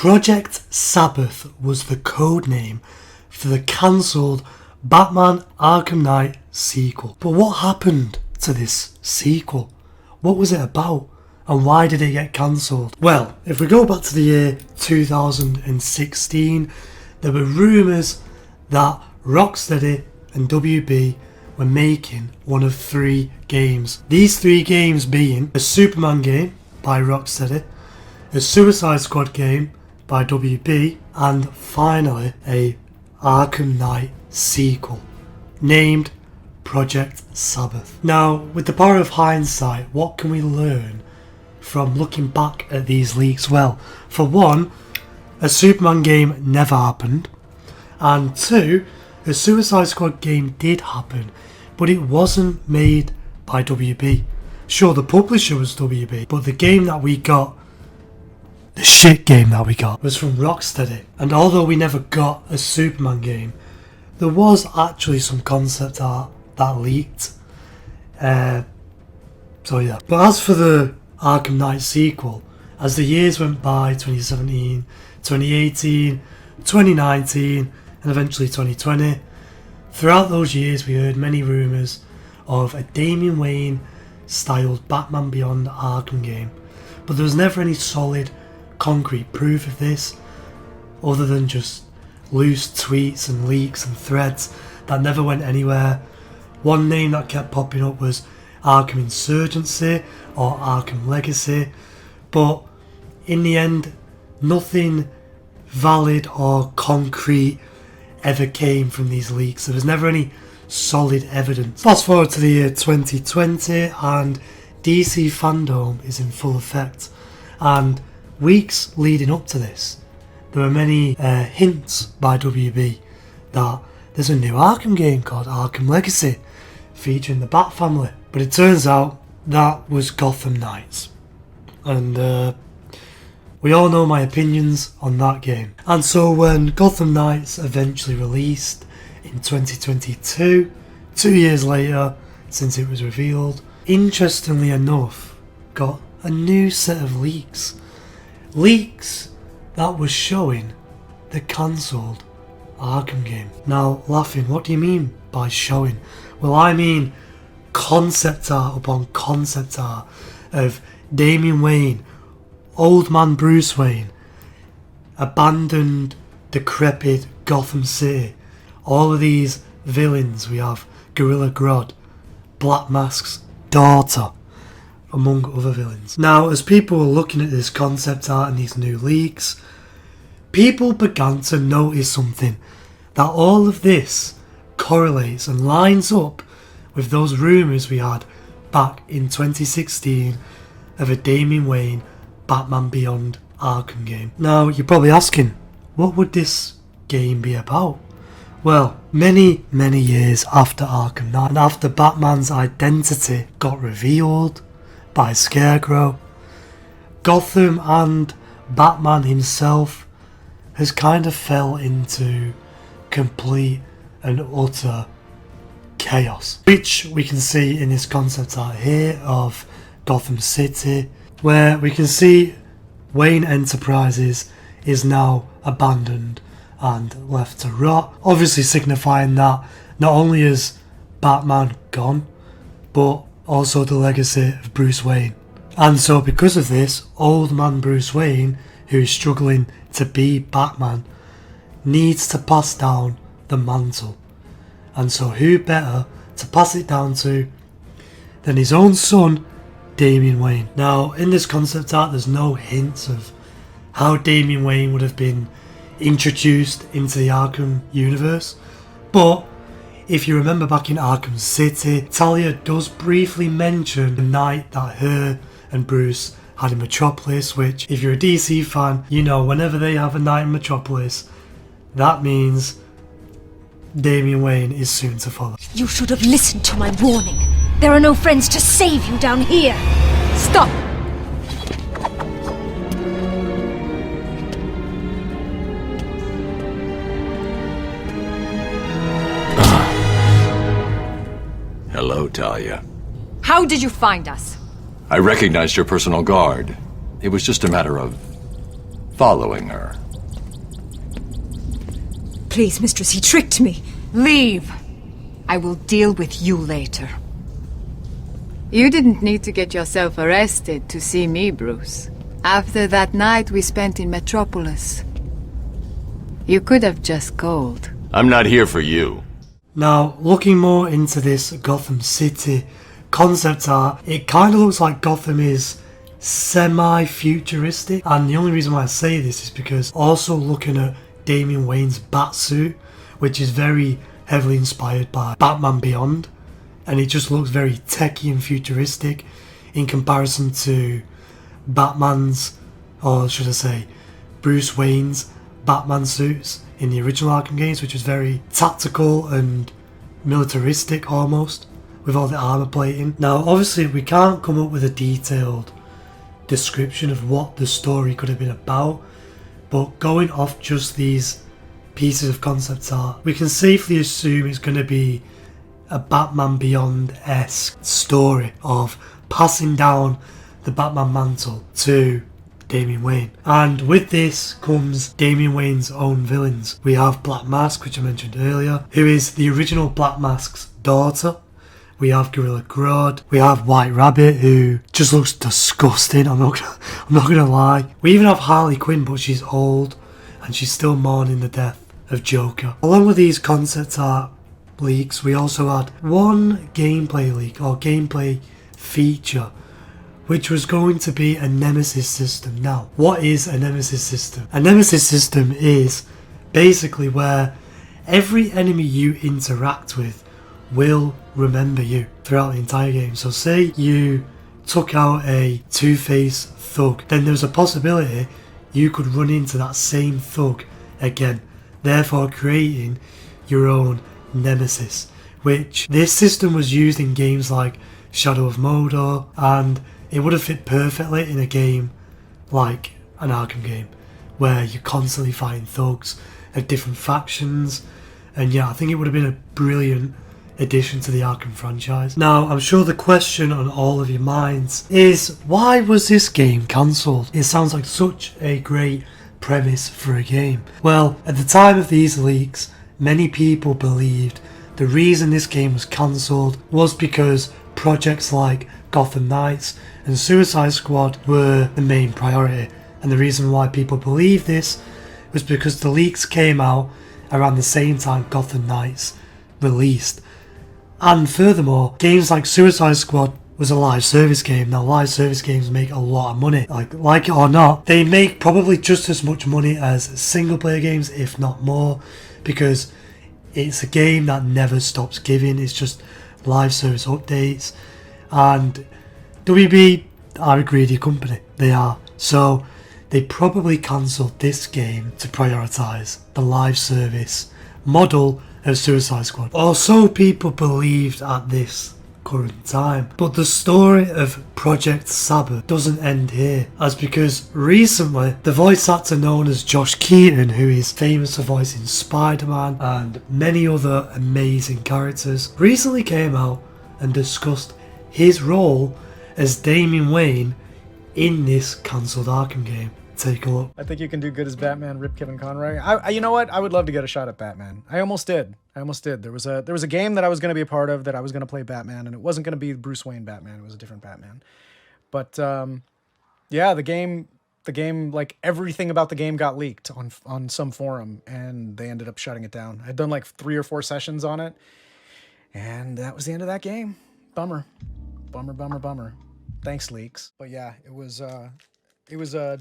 Project Sabbath was the code name for the cancelled Batman Arkham Knight sequel. But what happened to this sequel? What was it about? And why did it get cancelled? Well, if we go back to the year 2016, there were rumours that Rocksteady and WB were making one of 3 games. These 3 games being a Superman game by Rocksteady, a Suicide Squad game by WB, and finally a Arkham Knight sequel named Project Sabbath. Now, with the power of hindsight, what can we learn from looking back at these leaks? Well, for one, a Superman game never happened, and 2, a Suicide Squad game did happen, but it wasn't made by WB. Sure, the publisher was WB, but the game that we got, the shit game that we got, was from Rocksteady. And although we never got a Superman game, there was actually some concept art that leaked. So yeah. But as for the Arkham Knight sequel, as the years went by, 2017, 2018, 2019, and eventually 2020, throughout those years we heard many rumours of a Damian Wayne styled Batman Beyond Arkham game, but there was never any solid concrete proof of this other than just loose tweets and leaks and threads that never went anywhere. One name that kept popping up was Arkham Insurgency or Arkham Legacy, but in the end nothing valid or concrete ever came from these leaks. There was never any solid evidence. Fast forward to the year 2020 and DC fandom is in full effect, and weeks leading up to this there were many hints by WB that there's a new Arkham game called Arkham Legacy featuring the Bat family, but it turns out that was Gotham Knights, and we all know my opinions on that game. And so when Gotham Knights eventually released in 2022, 2 years later since it was revealed, interestingly enough got a new set of leaks that was showing the cancelled Arkham game. Now, laughing, what do you mean by showing? Well, I mean concept art upon concept art of Damian Wayne, old man Bruce Wayne, abandoned, decrepit Gotham City. All of these villains, we have Gorilla Grodd, Black Mask's daughter, among other villains. Now, as people were looking at this concept art and these new leaks, people began to notice something, that all of this correlates and lines up with those rumours we had back in 2016 of a Damian Wayne Batman Beyond Arkham game. Now, you're probably asking, what would this game be about? Well, many years after Arkham Knight, and after Batman's identity got revealed by Scarecrow, Gotham and Batman himself has kind of fell into complete and utter chaos, which we can see in this concept art here of Gotham City, where we can see Wayne Enterprises is now abandoned and left to rot, obviously signifying that not only is Batman gone, but also the legacy of Bruce Wayne. And so because of this, old man Bruce Wayne, who is struggling to be Batman, needs to pass down the mantle. And so who better to pass it down to than his own son, Damian Wayne. Now, in this concept art there's no hints of how Damian Wayne would have been introduced into the Arkham universe, but if you remember back in Arkham City, Talia does briefly mention the night that her and Bruce had in Metropolis, which, if you're a DC fan, you know whenever they have a night in Metropolis, that means Damian Wayne is soon to follow. You should have listened to my warning. There are no friends to save you down here. Stop! Hello, Talia. How did you find us? I recognized your personal guard. It was just a matter of following her. Please, mistress, he tricked me. Leave. I will deal with you later. You didn't need to get yourself arrested to see me, Bruce. After that night we spent in Metropolis, you could have just called. I'm not here for you. Now, looking more into this Gotham City concept art, it kind of looks like Gotham is semi-futuristic, and the only reason why I say this is because also looking at Damian Wayne's Batsuit, which is very heavily inspired by Batman Beyond, and it just looks very techy and futuristic in comparison to Batman's, or should I say, Bruce Wayne's Batman suits in the original Arkham games, which was very tactical and militaristic almost, with all the armor plating. Now, obviously, we can't come up with a detailed description of what the story could have been about, but going off just these pieces of concept art, we can safely assume it's going to be a Batman Beyond-esque story of passing down the Batman mantle to Damian Wayne. And with this comes Damian Wayne's own villains. We have Black Mask, which I mentioned earlier, who is the original Black Mask's daughter. We have Gorilla Grodd. We have White Rabbit, who just looks disgusting. I'm not gonna lie. We even have Harley Quinn, but she's old and she's still mourning the death of Joker. Along with these concept art leaks, we also had one gameplay leak or gameplay feature, which was going to be a Nemesis system. Now, what is a Nemesis system? A Nemesis system is basically where every enemy you interact with will remember you throughout the entire game. So say you took out a Two-Face thug, then there's a possibility you could run into that same thug again, therefore creating your own Nemesis, which this system was used in games like Shadow of Mordor, and it would have fit perfectly in a game like an Arkham game, where you're constantly fighting thugs of different factions, and yeah, I think it would have been a brilliant addition to the Arkham franchise. Now, I'm sure the question on all of your minds is, why was this game cancelled? It sounds like such a great premise for a game. Well, at the time of these leaks, many people believed the reason this game was cancelled was because projects like Gotham Knights and Suicide Squad were the main priority, and the reason why people believed this was because the leaks came out around the same time Gotham Knights released. And furthermore, games like Suicide Squad was a live service game. Now, live service games make a lot of money. Like it or not, they make probably just as much money as single player games, if not more, because it's a game that never stops giving. It's just live service updates, and WB are a greedy company. They are. So they probably cancelled this game to prioritise the live service model of Suicide Squad. Or so people believed at this current time. But the story of Project Sabbath doesn't end here, as because recently the voice actor known as Josh Keaton, who is famous for voicing Spider-Man and many other amazing characters, recently came out and discussed his role as Damian Wayne in this cancelled Arkham game. Take a look. I think you can do good as Batman, rip Kevin Conroy. You know what? I would love to get a shot at Batman. I almost did. There was a game that I was going to be a part of that I was going to play Batman, and it wasn't going to be Bruce Wayne Batman. It was a different Batman. But yeah, the game, like everything about the game got leaked on some forum, and they ended up shutting it down. I'd done like 3 or 4 sessions on it, and that was the end of that game. Bummer. Thanks, leaks. But yeah, it was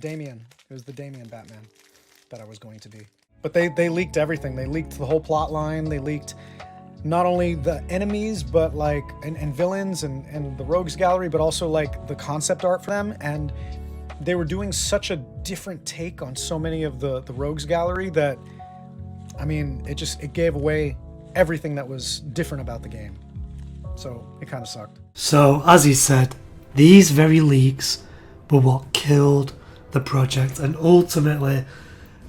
Damian. It was the Damian Batman that I was going to be. But they leaked everything. They leaked the whole plot line. They leaked not only the enemies, but like and villains and the rogues gallery, but also like the concept art for them. And they were doing such a different take on so many of the rogues gallery that, I mean, it gave away everything that was different about the game. So it kind of sucked. So as he said, these very leaks were what killed the project and ultimately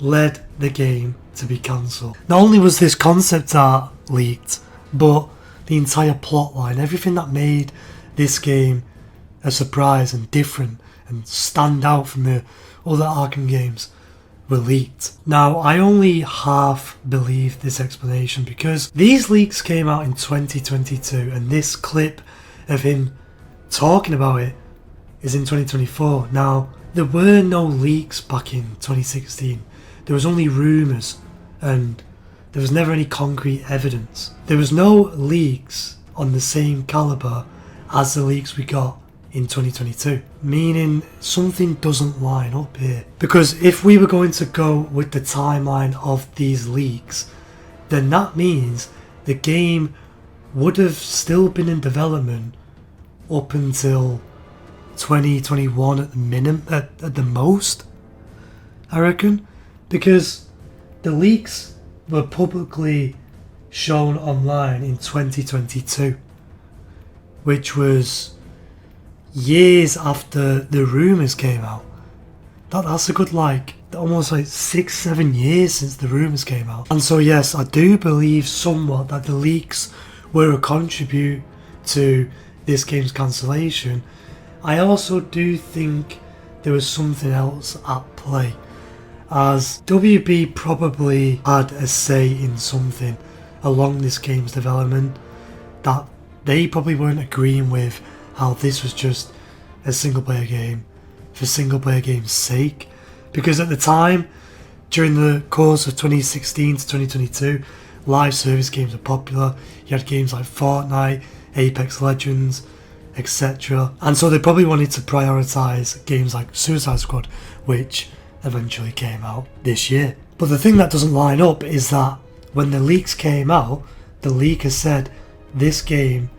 led the game to be cancelled. Not only was this concept art leaked, but the entire plotline, everything that made this game a surprise and different and stand out from the other Arkham games, were leaked. Now, I only half believe this explanation because these leaks came out in 2022 and this clip of him talking about it is in 2024. Now, there were no leaks back in 2016. There was only rumours and there was never any concrete evidence. There was no leaks on the same calibre as the leaks we got in 2022, meaning something doesn't line up here. Because if we were going to go with the timeline of these leaks, then that means the game would have still been in development up until 2021 at the minimum, at the most, I reckon, because the leaks were publicly shown online in 2022, which was years after the rumours came out. That's a good almost 6-7 years since the rumours came out. And so yes, I do believe somewhat that the leaks were a contribute to this game's cancellation. I also do think there was something else at play, as WB probably had a say in something along this game's development that they probably weren't agreeing with, how this was just a single player game for single player game's sake. Because at the time, during the course of 2016 to 2022, live service games were popular. You had games like Fortnite, Apex Legends, etc. And so they probably wanted to prioritise games like Suicide Squad, which eventually came out this year. But the thing that doesn't line up is that when the leaks came out, the leaker said this game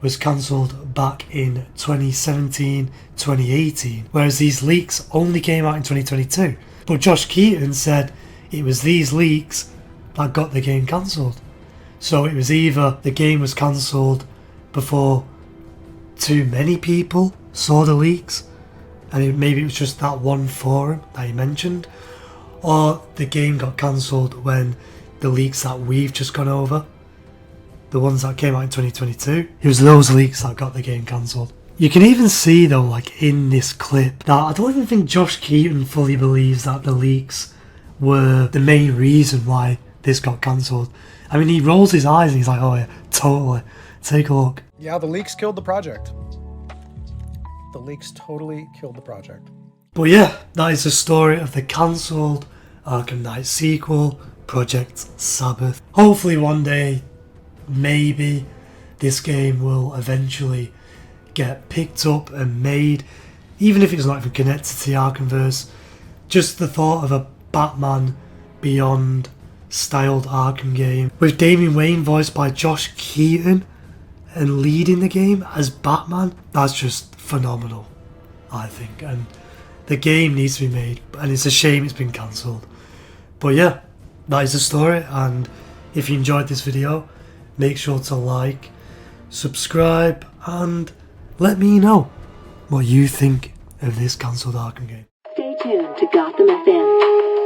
was cancelled back in 2017, 2018, whereas these leaks only came out in 2022. But Josh Keaton said it was these leaks that got the game cancelled. So it was either the game was cancelled before too many people saw the leaks, and maybe it was just that one forum that he mentioned, or the game got cancelled when the leaks that we've just gone over, the ones that came out in 2022, it was those leaks that got the game cancelled. You can even see though, in this clip, that I don't even think Josh Keaton fully believes that the leaks were the main reason why this got cancelled. I mean, he rolls his eyes and he's like, oh yeah, totally, take a look. Yeah, the leaks killed the project. The leaks totally killed the project. But yeah, that is the story of the cancelled Arkham Knights sequel, Project Sabbath. Hopefully one day, maybe this game will eventually get picked up and made, even if it's not even connected to the Arkhamverse. Just the thought of a Batman Beyond styled Arkham game with Damian Wayne voiced by Josh Keaton and leading the game as Batman, that's just phenomenal, I think. And the game needs to be made, and it's a shame it's been cancelled. But yeah, that is the story, and if you enjoyed this video, make sure to like, subscribe, and let me know what you think of this cancelled Arkham game. Stay tuned to Gotham FM.